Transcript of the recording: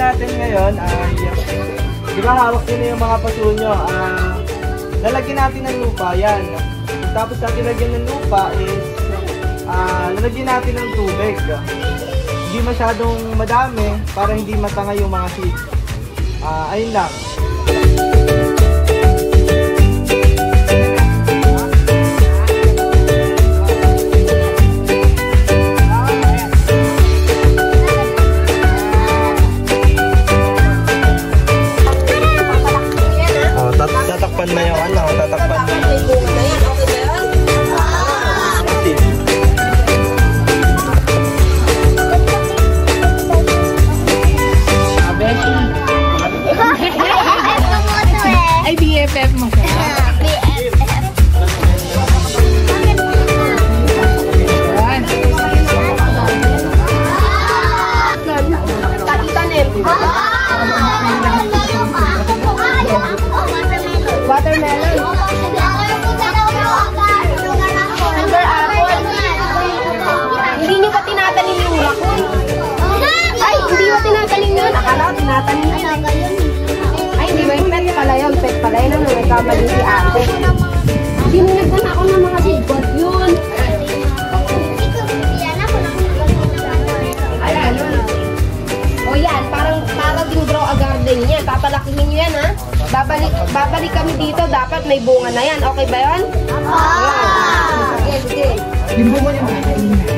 natin ngayon ay, di ba hawak nyo na yung mga paso nyo, lalagyan natin ng lupa yan. Tapos natin lagyan ng lupa is, lalagyan natin ng tubig. Hindi masyadong madami para hindi matanga yung mga seeds. Ayun lang. Tatakpan na yung ano, tatakpan na. Ay, BFF mo siya. BFF. Tatitanip. Watermelon. Sugar apple. Hindi niyo ba tinatanim yung raccoon? Ay, hindi ba tinatanim yun? Akala ko tinatanim yun. Ay, hindi ba yung pet pala yun? Pet pala yun. Ano, may kamali si ate. Dinunagdan ako ng mga seedbot yun. Ay, ano? O yan, parang din-grow a garden yan. Papalakihin nyo yan, ha? Babalik kami dito. Dapat may bunga na yan. Okay ba yun? Sige, sige. Yung bunga niya.